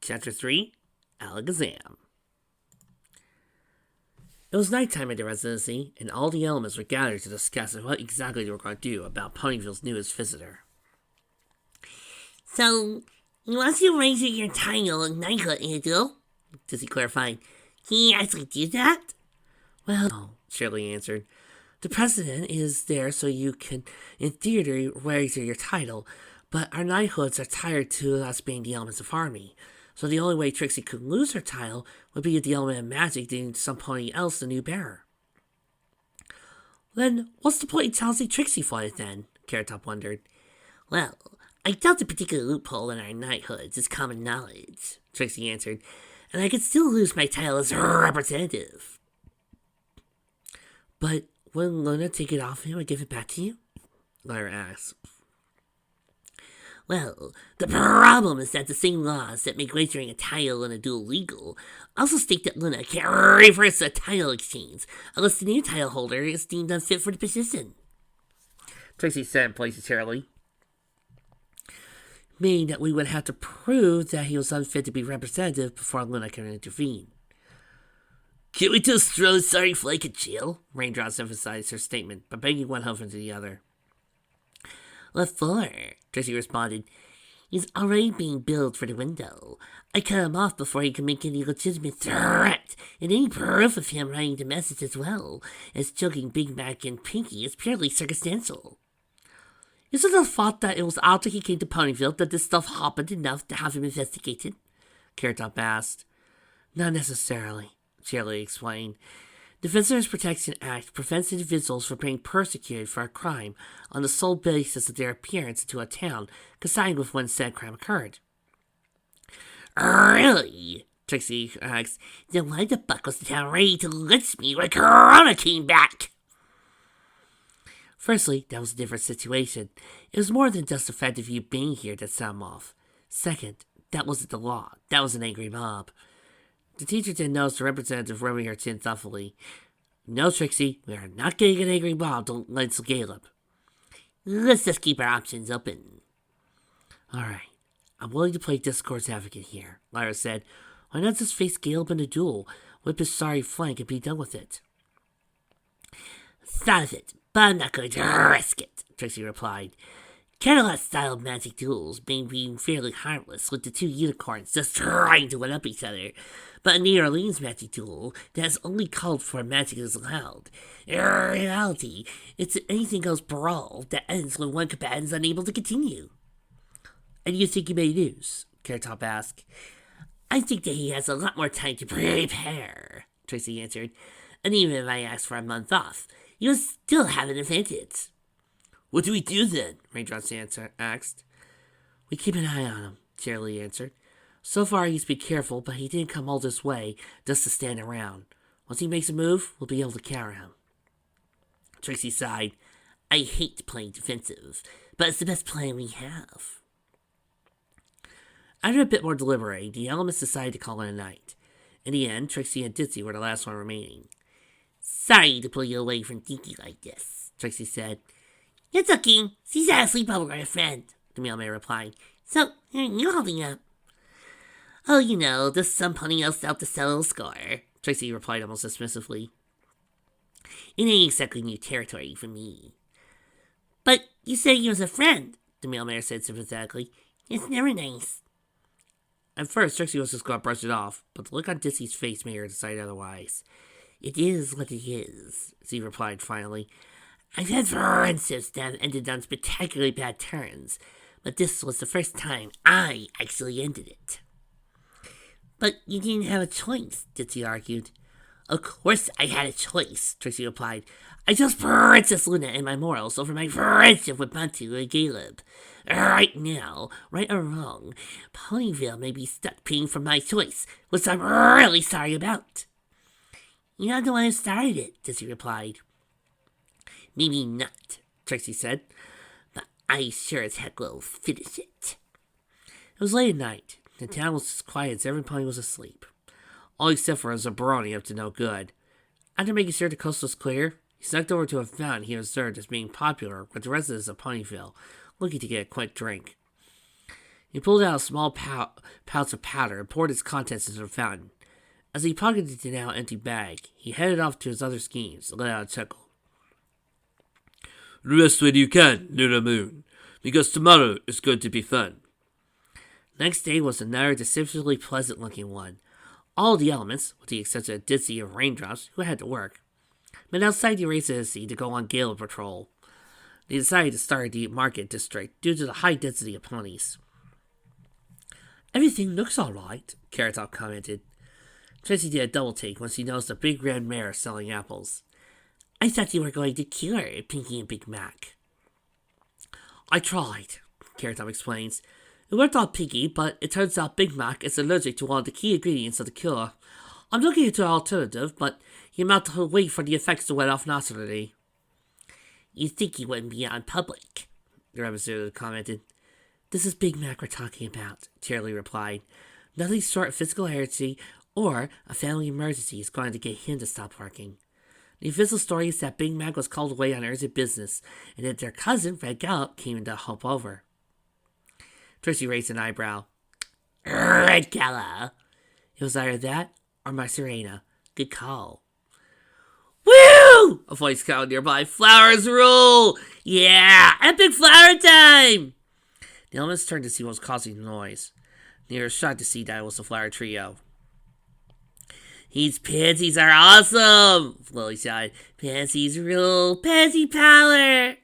Chapter 3, Alakazam. It was nighttime at the residency, and all the elements were gathered to discuss what exactly they were going to do about Ponyville's newest visitor. So, he wants you to raise your title and knighthood, Andrew? Does he clarify? Can he actually do that? Well, no, Shirley answered. The president is there so you can, in theory, raise your title, but our knighthoods are tied to us being the elements of harmony. So the only way Trixie could lose her title would be if the element of magic deemed some pony else the new bearer. Then, what's the point in telling Trixie for it then? Carrot Top wondered. Well, I doubt the particular loophole in our knighthoods is common knowledge, Trixie answered, and I could still lose my title as representative. But wouldn't Luna take it off him and give it back to you? Lyra asked. Well, the problem is that the same laws that make registering a title in a duel legal also state that Luna can't reverse a title exchange unless the new title holder is deemed unfit for the position, Trixie said placatingly. Meaning that we would have to prove that he was unfit to be representative before Luna can intervene. Can't we just throw the sorry flake in jail? Raindrops emphasized her statement by banging one hoof into the other. What for? Trixie responded. He's already being billed for the window. I cut him off before he could make any legitimate threat, and any proof of him writing the message as well as choking Big Mac and Pinky is purely circumstantial. Isn't the thought that it was after he came to Ponyville that this stuff happened enough to have him investigated? Carrot Top asked. Not necessarily, Shirley explained. The Visitors Protection Act prevents individuals from being persecuted for a crime on the sole basis of their appearance into a town coinciding with when said crime occurred. Really? Trixie asked. Then why the fuck was the town ready to lynch me when Corona came back? Firstly, that was a different situation. It was more than just the fact of you being here that set him off. Second, that wasn't the law. That was an angry mob. The teacher didn't notice the representative rubbing her chin thoughtfully. No, Trixie, we are not getting an angry mob to lynch Caleb. Let's just keep our options open. Alright, I'm willing to play Discord's advocate here, Lyra said. Why not just face Caleb in a duel, whip his sorry flank, and be done with it? Thought of it, but I'm not going to risk it, Trixie replied. Cadillac-style magic duels may be fairly harmless, with the two unicorns just trying to one-up each other, but a New Orleans magic duel that has only called for magic is allowed. In reality, it's an anything-goes brawl that ends when one combatant is unable to continue. And you think you may lose? Carrot Top asked. I think that he has a lot more time to prepare, Trixie answered, and even if I asked for a month off, he would still have an advantage. What do we do then? Raindrops asked. We keep an eye on him, Shirley answered. So far he's been careful, but he didn't come all this way just to stand around. Once he makes a move, we'll be able to counter him. Trixie sighed. I hate playing defensive, but it's the best plan we have. After a bit more deliberating, the elements decided to call it a night. In the end, Trixie and Ditzy were the last one remaining. Sorry to pull you away from Dinky like this, Trixie said. It's okay. She's had a sleepover with a friend, the mailman replied. So, you're holding up. Oh, you know, there's some pony else out to settle the score, Trixie replied almost dismissively. It ain't exactly new territory for me. But you said he was a friend, the mailman said sympathetically. It's never nice. At first, Trixie was just going to brush it off, but the look on Ditsy's face made her decide otherwise. It is what it is, she replied finally. I've had friendships that have ended on spectacularly bad terms, but this was the first time I actually ended it. But you didn't have a choice, Ditsy argued. Of course I had a choice, Trixie replied. I chose Princess Luna and my morals over my friendship with Bantu and Caleb. Right now, right or wrong, Ponyville may be stuck paying for my choice, which I'm really sorry about. You're not the one who started it, Ditsy replied. Maybe not, Trixie said, but I sure as heck will finish it. It was late at night. The town was as quiet as every pony was asleep. All except for a Zabroni up to no good. After making sure the coast was clear, he snuck over to a fountain he observed as being popular with the residents of Ponyville, looking to get a quick drink. He pulled out a small pouch of powder and poured its contents into the fountain. As he pocketed it in an now empty bag, he headed off to his other schemes and let out a chuckle. The best way you can, Luna Moon, because tomorrow is going to be fun. Next day was another deceptively pleasant-looking one. All the elements, with the exception of Ditsy and Raindrops, who had to work, met outside the Erasercity to go on gala patrol. They decided to start the market district due to the high density of ponies. Everything looks alright, Carrot Top commented. Tracy did a double take when she noticed a big red mare selling apples. I thought you were going to cure Pinky and Big Mac. I tried, Carrot Top explains. It worked on Pinky, but it turns out Big Mac is allergic to one of the key ingredients of the cure. I'm looking into an alternative, but you might have to wait for the effects to wear off naturally. You think you wouldn't be out in public, the representative commented. This is Big Mac we're talking about, Charlie replied. Nothing short of physical heredity or a family emergency is going to get him to stop working. The official story is that Big Mac was called away on urgent business, and that their cousin, Red Gallop, came in to help over. Tracy raised an eyebrow. Red Gallop! It was either that or my Serena. Good call. Woo! A voice called nearby. Flowers rule! Yeah! Epic flower time! The elements turned to see what was causing the noise. They were shocked to see that it was the flower trio. These pansies are awesome! Lily shouted. Pansies rule! Pansy power!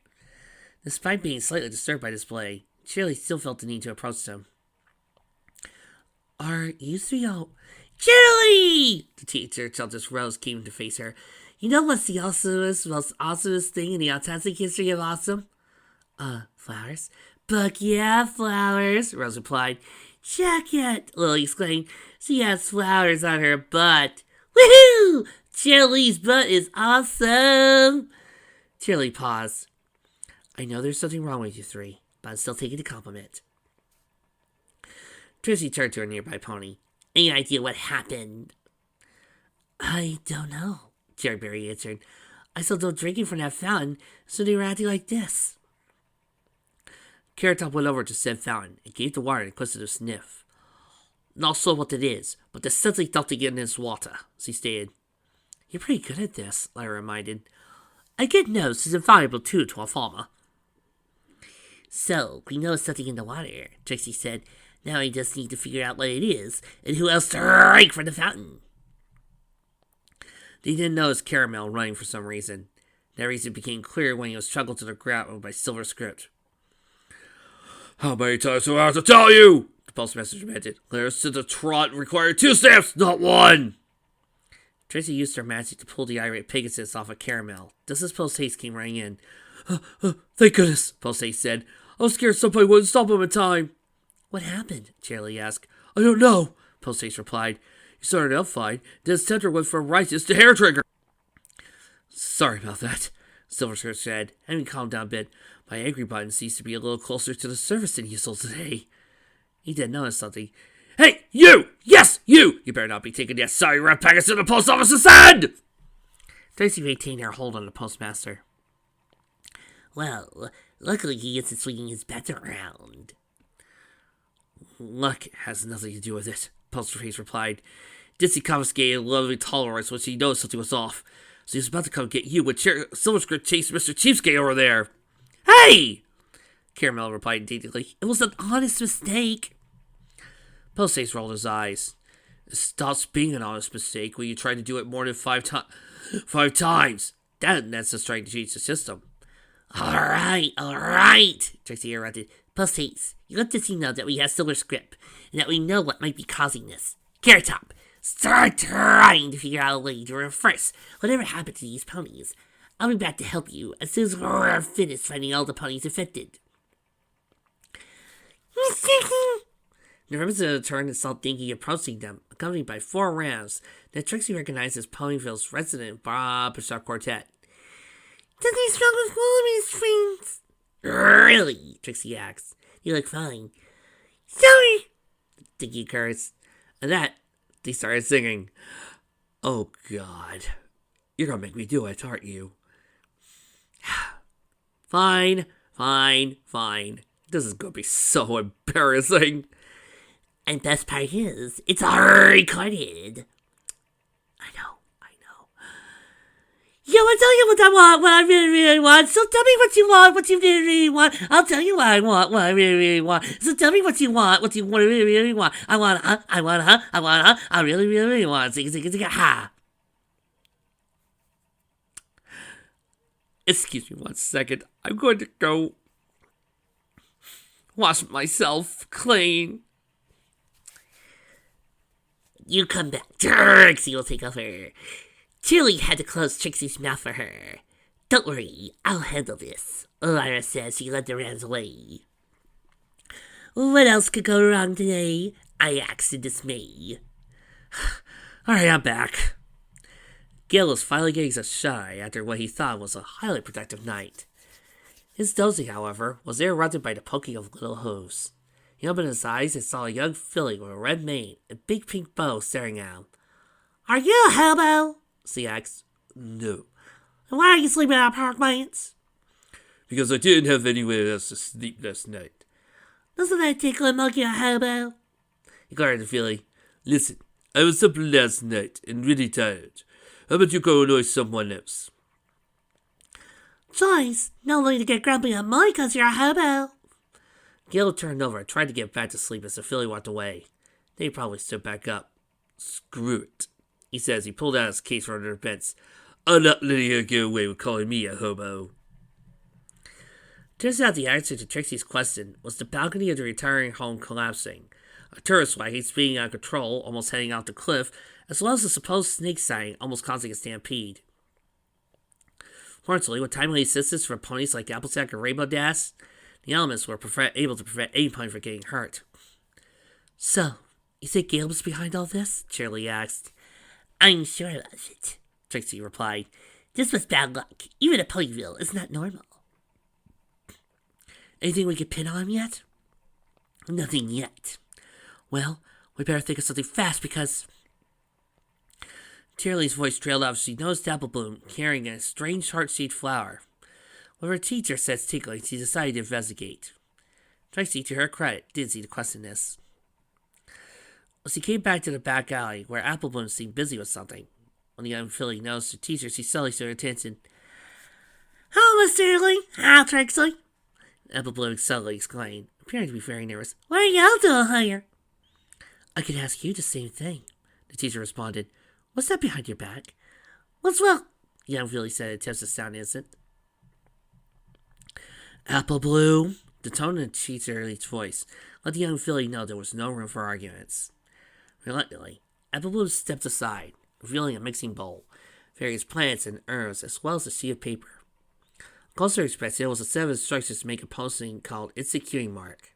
Despite being slightly disturbed by display, Shirley still felt the need to approach them. Are you three all... Shirley! The teacher just rose, came to face her. You know what's the most awesomest thing in the autistic history of awesome? Flowers. But yeah, flowers, Rose replied. Check it, Lily exclaimed. She has flowers on her butt. Woohoo! Shirley's butt is awesome! Shirley paused. I know there's something wrong with you three, but I'm still taking the compliment. Tracy turned to her nearby pony. Any idea what happened? I don't know, Cherryberry answered. I saw them drinking from that fountain, so they were acting like this. Carrot Top went over to said fountain and gave the water an inquisitive sniff. Not sure what it is, but there's something something in this water, she stated. You're pretty good at this, Lyra reminded. A good nose is a valuable tool to a farmer. So, we know something in the water, Trixie said. Now we just need to figure out what it is, and who else to drink from the fountain. They didn't notice Caramel running for some reason. That reason became clear when he was struggled to the ground by Silver Script. How many times do I have to tell you? The postmaster demanded. Letters to the trot require 2 stamps, not 1. Tracy used her magic to pull the irate Pegasus off of Caramel. Just as Post-Haste came running in. Thank goodness, Post-Haste said. I was scared somebody wouldn't stop him in time. What happened? Charlie asked. I don't know, Post-Haste replied. He started out fine, then his temper went from righteous to hair trigger. Sorry about that, Silverskirt said, having calmed down a bit. My angry button seems to be a little closer to the surface than usual today. He did notice something. Hey, you! Yes, you! You better not be taking that sorry red package to the post office to send! Tracy maintained her hold on the postmaster. Well, luckily he isn't swinging his bat around. Luck has nothing to do with it, Postface replied. Ditsy confiscated a lovely tolerance when she noticed something was off. So he was about to come get you when Silverscript chased Mr. Cheapskate over there. Hey! Caramel replied indignantly. It was an honest mistake. Postface rolled his eyes. It stops being an honest mistake when you try to do it more than 5 times. That's just trying to change the system. Alright, Trixie interrupted. Posthaste, you let Ditsy know that we have Silver Script, and that we know what might be causing this. Carrot Top, start trying to figure out a way to reverse whatever happened to these ponies. I'll be back to help you as soon as we're finished finding all the ponies affected. The representative turned and saw Dinky approaching them, accompanied by 4 rams that Trixie recognized as Ponyville's resident Bob Pashar Quartet. Does he struggle with Wallaby's friends? Really? Trixie asked. You look fine. Sorry! Dinky cursed. And that, they started singing. Oh, God. You're gonna make me do it, aren't you? Fine. This is gonna be so embarrassing. And best part is, it's already recorded. I know. Yo, I'll tell you what I want, what I really want. So tell me what you want, what you really want. I'll tell you what I want, what I really want. So tell me what you want, what you really want. I want, I want, I really want. Zigga, ha. Excuse me 1 second. I'm going to go wash myself clean. You come back. Trixie will take over. Chili had to close Trixie's mouth for her. Don't worry, I'll handle this, Lyra says she led the Rams away. What else could go wrong today? I asked in dismay. Alright, I'm back. Gale was finally getting a shy after what he thought was a highly productive night. His dozing, however, was interrupted by the poking of little hooves. He opened his eyes and saw a young filly with a red mane and big pink bow staring at him. Are you a hobo? She asked. No. And why are you sleeping on park bench? Because I didn't have anywhere else to sleep last night. Doesn't that tickle and make you a hobo? He glared at the filly. Listen, I was up last night and really tired. How about you go annoy someone else? Joyce, no need to get grumpy on me because you're a hobo. Gale turned over and tried to get back to sleep as the filly walked away. Then he probably stood back up. Screw it, he said as he pulled out his case from under the fence. I'm not letting her get away with calling me a hobo. Turns out the answer to Trixie's question was the balcony of the retiring home collapsing, a tourist wagon speeding out of control, almost heading off the cliff, as well as a supposed snake sighting almost causing a stampede. Fortunately, with timely assistance from ponies like Applejack and Rainbow Dash, the elements were able to prevent any pony from getting hurt. So, you think Gale was behind all this? Shirley asked. I'm sure of it, Trixie replied. This was bad luck. Even at Ponyville, it's not normal. Anything we could pin on him yet? Nothing yet. Well, we better think of something fast because... Shirley's voice trailed off as she noticed Apple Bloom carrying a strange heart-shaped flower. With her teacher says tickling, she decided to investigate. Trixie, to her credit, did see to question this. She came back to the back alley, where Apple Bloom seemed busy with something. When the young filly noticed the teacher, she suddenly stood her attention. Hello, Miss Shirley. Hi, Trixie. Apple Bloom suddenly exclaimed, appearing to be very nervous. What are y'all doing here? I could ask you the same thing, the teacher responded. What's that behind your back? What's well? The young filly said, attempts to sound innocent. Apple Bloom, the tone in the teacher's voice let the young filly know there was no room for arguments. Reluctantly, Apple Bloom stepped aside, revealing a mixing bowl, various plants and herbs, as well as a sheet of paper. Closer inspection, there was a set of instructions to make a posting called It's a Queuing Mark.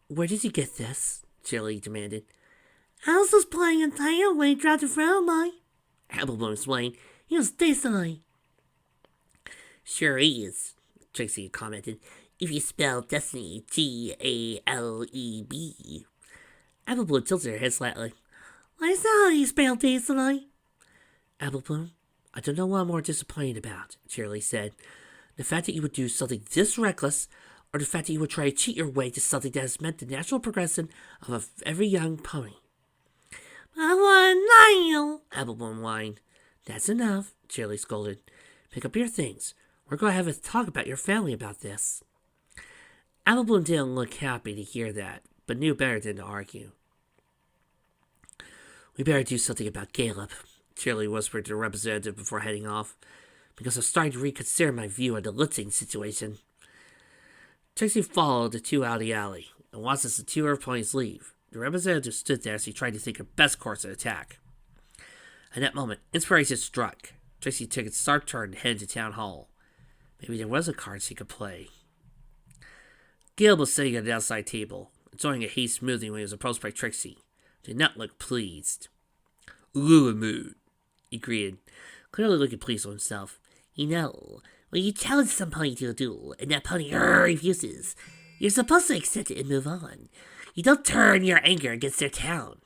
Where did you get this? Shirley demanded. Alice was playing a title when he dropped it from me. Apple Bloom explained. He was Destiny. Sure is, Trixie commented. If you spell Destiny Galeb. Apple Bloom tilted her head slightly. That's not how you spell Destiny. Apple Bloom, I don't know what I'm more disappointed about, Shirley said. The fact that you would do something this reckless, or the fact that you would try to cheat your way to something that has meant the natural progression of every young pony. I want Niall, Apple Bloom whined. That's enough, Shirley scolded. Pick up your things. We're going to have a talk about your family about this. Apple Bloom didn't look happy to hear that, but knew better than to argue. We better do something about Caleb, Shirley whispered to the representative before heading off, because I'm starting to reconsider my view of the Litzing situation. Trixie followed the two out of the alley, and watched as the two of her ponies leave. The representative stood there as he tried to think of best course of attack. At that moment, inspiration struck. Trixie took a sharp turn and headed to town hall. Maybe there was a card she could play. Gale was sitting at the outside table, enjoying a haze smoothie when he was approached by Trixie. Did not look pleased. Lula mood, he greeted, clearly looking pleased with himself. You know, when you challenge some pony to a duel, and that pony refuses, you're supposed to accept it and move on. You don't turn your anger against their town.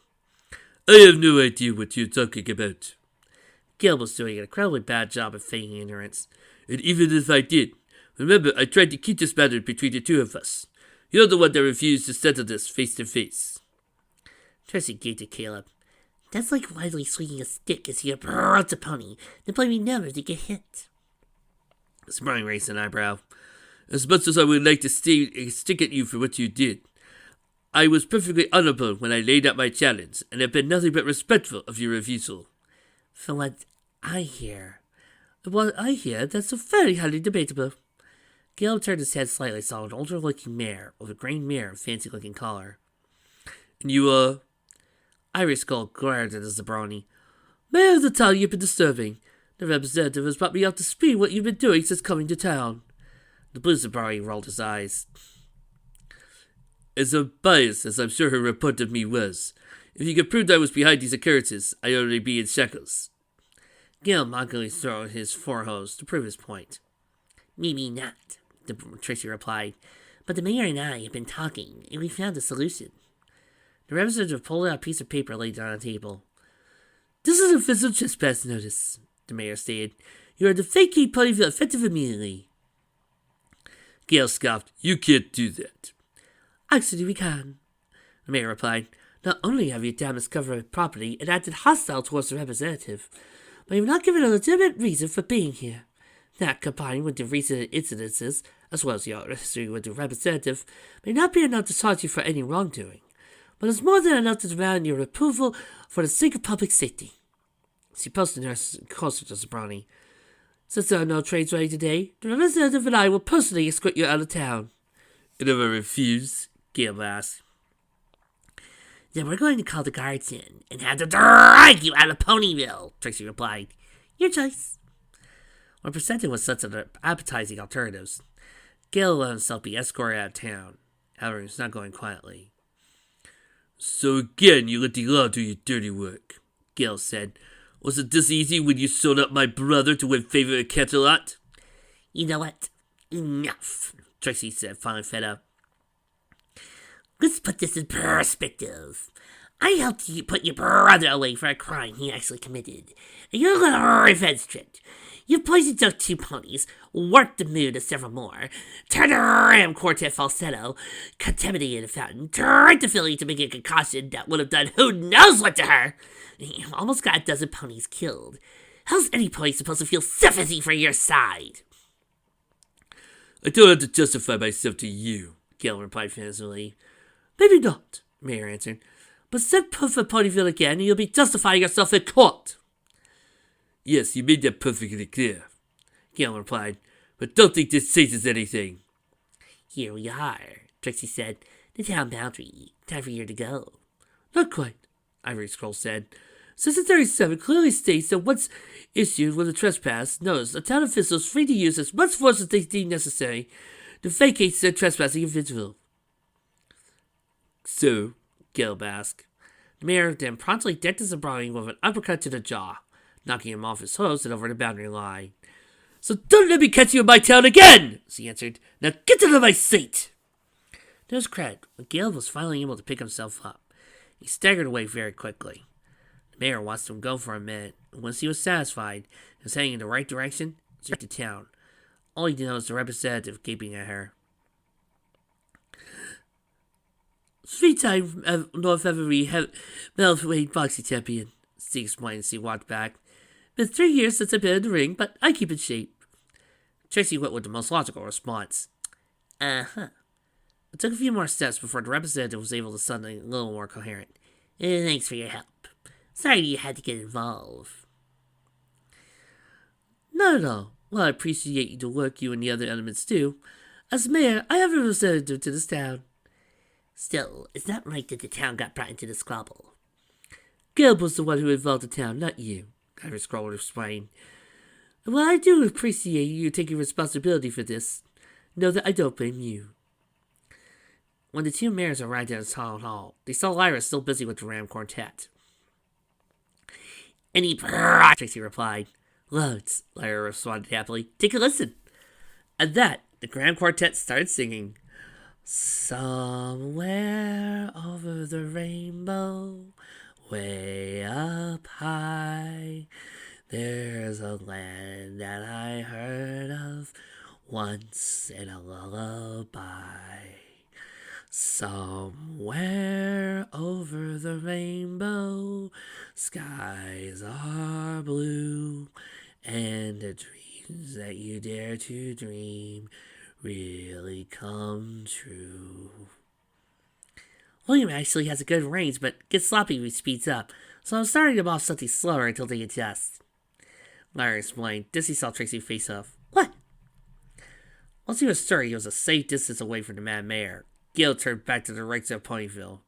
I have no idea what you're talking about. Gale was doing an incredibly bad job of feigning ignorance. And even if I did, Remember, I tried to keep this matter between the two of us. You're the one that refused to settle this face to face. Tracy gaped at Caleb. That's like widely swinging a stick as he approached a pony, then blaming numbers to get hit. Sparring raised an eyebrow. As much as I would like to stick at you for what you did, I was perfectly honorable when I laid out my challenge, and have been nothing but respectful of your refusal. From what I hear, that's very highly debatable. Caleb turned his head slightly, saw an older-looking mare with a green mare and fancy-looking collar. And you, Iris Skull glared at the Zabroni. May I have the town you've been disturbing? The representative has brought me up to speed what you've been doing since coming to town. The blue Zabroni rolled his eyes. As unbiased as I'm sure her report of me was, if you could prove I was behind these occurrences, I'd already be in shackles. Gil mockingly throwed his forehose to prove his point. Maybe not, Tracy replied, but the mayor and I have been talking, and we found a solution. The representative pulled out a piece of paper and laid it on the table. This is an official trespass notice, the mayor stated. You are to vacate Ponyville effective immediately. Gale scoffed. You can't do that. Actually, we can, the mayor replied. Not only have you damaged government property and acted hostile towards the representative, but you have not given a legitimate reason for being here. That, combined with the recent incidences, as well as your history with the representative, may not be enough to charge you for any wrongdoing, but it's more than enough to demand your approval for the sake of public safety. She posted her closer to Zabroni. Since there are no trains running today, the representative and I will personally escort you out of town. And if I refuse? Gale asked. Then we're going to call the guards in and have to drag you out of Ponyville, Tracy replied. Your choice. When presented with such appetizing alternatives, Gale let himself be escorted out of town. However, he was not going quietly. So again, you let the law do your dirty work, Gale said. Was it this easy when you sold up my brother to win favor at Canterlot? You know what? Enough, Tracy said, finally fed up. Let's put this in perspective. I helped you put your brother away for a crime he actually committed, and you're on a revenge trip. You poisoned those 2 ponies, worked the mood of several more, turned the ram quartet falsetto, contaminated a fountain, drank the filly to make a concoction that would have done who knows what to her. You almost got a dozen ponies killed. How's any pony supposed to feel sympathy for your side? I don't have to justify myself to you, Gale replied fiercely. Maybe not, Mayor answered. But set foot for Ponyville again and you'll be justifying yourself in court. Yes, you made that perfectly clear, Gale replied. But don't think this changes anything. Here we are, Trixie said. The town boundary. Time for you to go. Not quite, Ivory Scroll said. Section 37 clearly states that once issued with a trespass notice, a town official is free to use as much force as they deem necessary to vacate said trespassing individual. So, Gale asked. The mayor then promptly decked his Zabroni with an uppercut to the jaw, knocking him off his horse and over the boundary line. So don't let me catch you in my town again, she answered. Now get out of my seat. To his credit, when Gale was finally able to pick himself up, he staggered away very quickly. The mayor watched him go for a minute, and once he was satisfied and was heading in the right direction, he took to town. All he did was the representative gaping at her. 3-time North Every Middleweight boxing champion, she explained as he walked back. Been 3 years since I've been in the ring, but I keep in shape. Tracy went with the most logical response. Uh-huh. It took a few more steps before the representative was able to sound a little more coherent. Thanks for your help. Sorry you had to get involved. Not at all. Well, I appreciate the work you and the other elements do. As mayor, I have a representative to this town. Still, it's not right that the town got brought into the squabble. Gale was the one who involved the town, not you, Ivory Scroll explained. Well, I do appreciate you taking responsibility for this. Know that I don't blame you. When the 2 mayors arrived at the town hall, they saw Lyra still busy with the Ram Quartet. Any project, Tracy replied. Loads, Lyra responded happily. Take a listen. At that, the Ram Quartet started singing. Somewhere over the rainbow, way up high, there's a land that I heard of Once in a lullaby, somewhere over the rainbow, skies are blue, and the dreams that you dare to dream really come true. William actually has a good range, but gets sloppy when he speeds up, so I'm starting him off something slower until they adjust. Larry explained. Dizzy saw Tracy face off. What? Once he was stirring, he was a safe distance away from the Mad Mayor. Gil turned back to the right of Ponyville.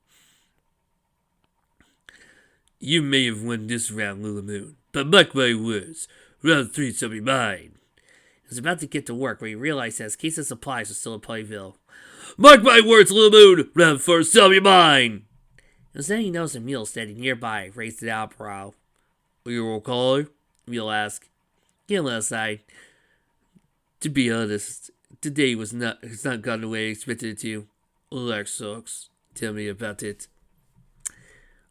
You may have won this round, Lula Moon, but mark my words, round 3 shall be mine. He was about to get to work when he realized that his case of supplies was still in Ponyville. Mark my words, Lula Moon, round 4 shall be mine. It was then he noticed a mule standing nearby, raised an eyebrow. Are you okay? Mule asked. Gil went aside. To be honest, today has not gone the way I expected it to. That sucks. Tell me about it.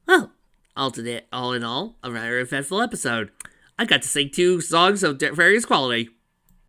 Well, all in all, a rather eventful episode. I got to sing 2 songs of various quality.